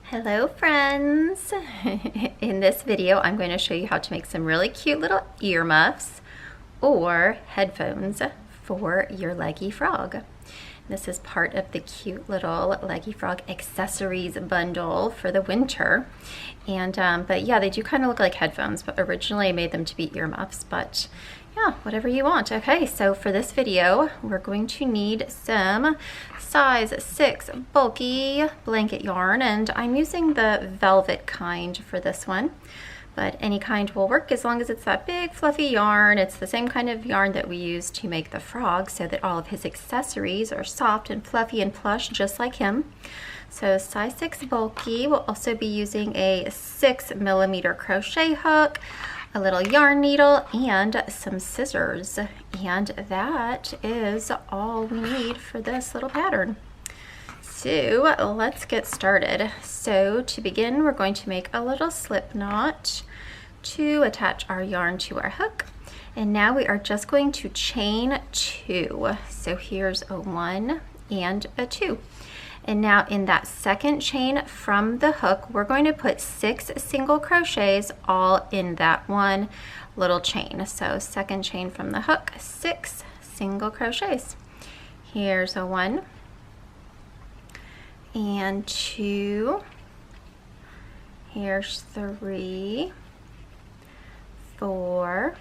Hello friends! In this video I'm going to show you how to make some really cute little earmuffs or headphones for your Leggy Frog. This is part of the cute little Leggy Frog Accessories bundle for the winter. And but yeah, they do kind of look like headphones, but originally I made them to be earmuffs, but yeah, whatever you want. Okay, so for this video we're going to need some size 6 bulky blanket yarn, and I'm using the velvet kind for this one, but any kind will work as long as it's that big fluffy yarn. It's the same kind of yarn that we use to make the frog so that all of his accessories are soft and fluffy and plush just like him. So size 6 bulky. We'll also be using a 6mm crochet hook, a little yarn needle, and some scissors. And that is all we need for this little pattern. So let's get started. So to begin, we're going to make a little slip knot to attach our yarn to our hook. And now we are just going to chain 2. So here's a 1 and a 2. And now in that second chain from the hook, we're going to put 6 single crochets all in that one little chain. So second chain from the hook, 6 single crochets. Here's a 1 and 2. Here's 3, 4.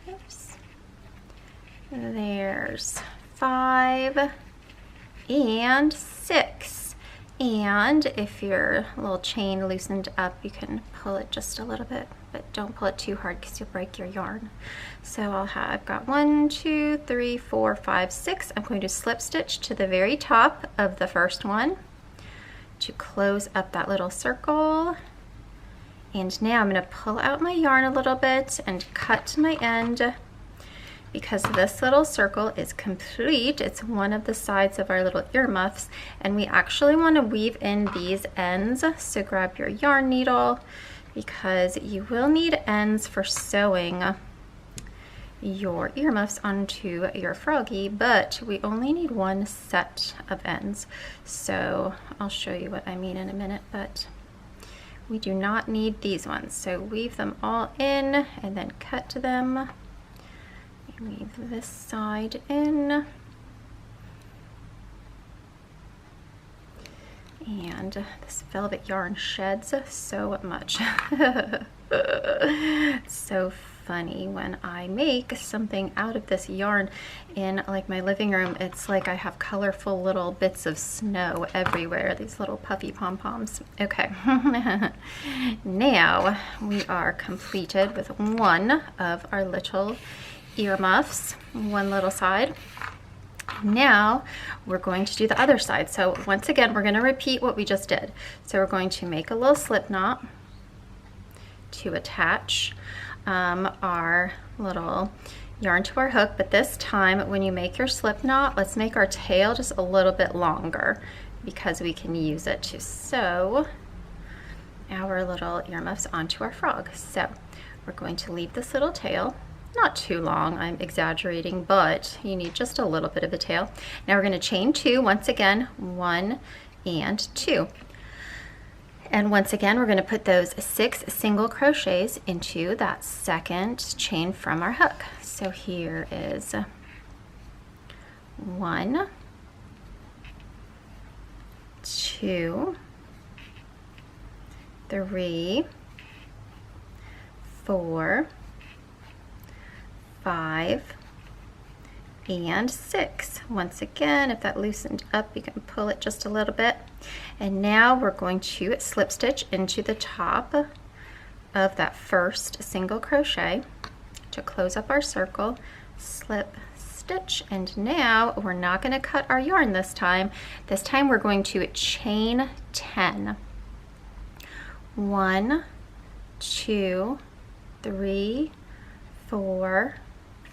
Oops. There's 5. And 6. And if your little chain loosened up, you can pull it just a little bit, but don't pull it too hard because you'll break your yarn. So I've got 1, 2, 3, 4, 5, 6. I'm going to slip stitch to the very top of the first one to close up that little circle. And now I'm going to pull out my yarn a little bit and cut my end, because this little circle is complete. It's one of the sides of our little earmuffs, and we actually want to weave in these ends. So grab your yarn needle, because you will need ends for sewing your earmuffs onto your froggy, but we only need one set of ends. So I'll show you what I mean in a minute, but we do not need these ones. So weave them all in and then cut to them. Weave this side in, and this velvet yarn sheds so much. It's so funny when I make something out of this yarn in like my living room. It's like I have colorful little bits of snow everywhere, these little puffy pom-poms. Okay, now we are completed with one of our little earmuffs, one little side. Now we're going to do the other side. So once again, we're going to repeat what we just did. So we're going to make a little slip knot to attach our little yarn to our hook, but this time when you make your slip knot, let's make our tail just a little bit longer because we can use it to sew our little earmuffs onto our frog. So we're going to leave this little tail, not too long, I'm exaggerating, but you need just a little bit of a tail. Now we're going to chain 2 once again, 1 and 2. And once again, we're going to put those 6 single crochets into that second chain from our hook. So here is 1, 2, 3, 4, 5, and 6. Once again, if that loosened up, you can pull it just a little bit. And now we're going to slip stitch into the top of that first single crochet to close up our circle, slip stitch, and now we're not going to cut our yarn this time. This time we're going to chain 10. 1, 2, 3, 4,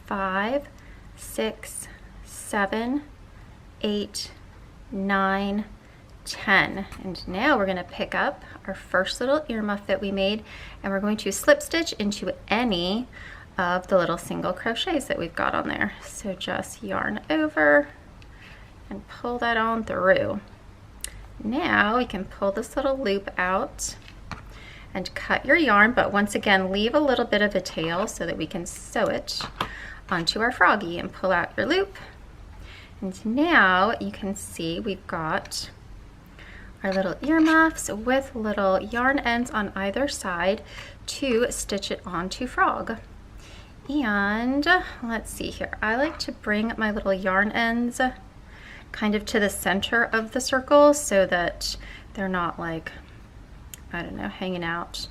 5, 6, 7, 8, 9, 10. And now we're going to pick up our first little earmuff that we made, and we're going to slip stitch into any of the little single crochets that we've got on there. So just yarn over and pull that on through. Now we can pull this little loop out and cut your yarn, but once again leave a little bit of a tail so that we can sew it onto our froggy, and pull out your loop. And now you can see we've got our little earmuffs with little yarn ends on either side to stitch it onto frog. And let's see here, I like to bring my little yarn ends kind of to the center of the circle so that they're not like, I don't know, hanging out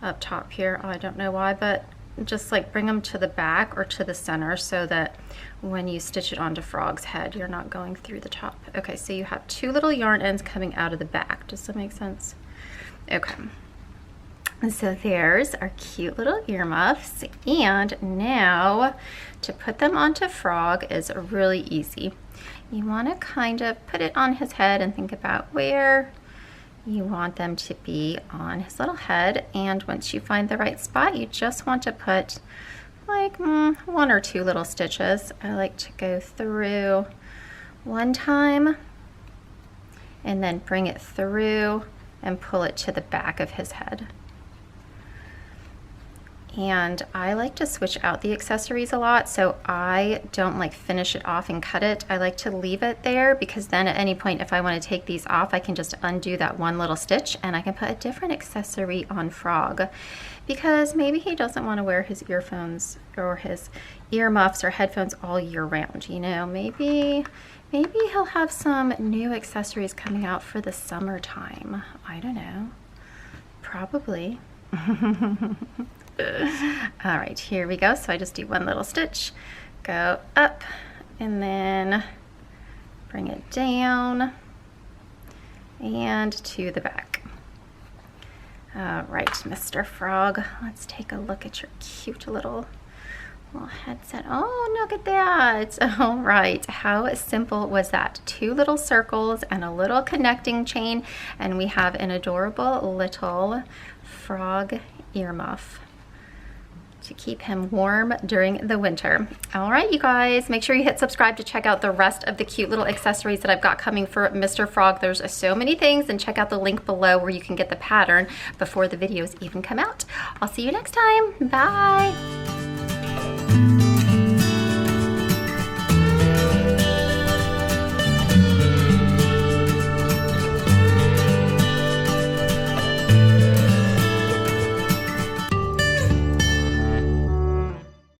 up top here. I don't know why, but just like bring them to the back or to the center so that when you stitch it onto frog's head, you're not going through the top. Okay, so you have two little yarn ends coming out of the back. Does that make sense? Okay. And so there's our cute little earmuffs. And now to put them onto frog is really easy. You want to kind of put it on his head and think about where you want them to be on his little head, and once you find the right spot, you just want to put like 1 or 2 little stitches. I like to go through one time and then bring it through and pull it to the back of his head. And I like to switch out the accessories a lot, so I don't like finish it off and cut it. I like to leave it there because then at any point if I want to take these off, I can just undo that one little stitch and I can put a different accessory on frog, because maybe he doesn't want to wear his earphones or his earmuffs or headphones all year round, you know. Maybe he'll have some new accessories coming out for the summertime. I don't know. Probably. All right, here we go. So I just do one little stitch, go up, and then bring it down and to the back. All right, Mr. Frog, let's take a look at your cute little headset. Oh, look at that. All right, how simple was that? 2 little circles and a little connecting chain, and we have an adorable little frog earmuff to keep him warm during the winter. All right, you guys, make sure you hit subscribe to check out the rest of the cute little accessories that I've got coming for Mr. Frog. There's so many things, and check out the link below where you can get the pattern before the videos even come out. I'll see you next time. Bye.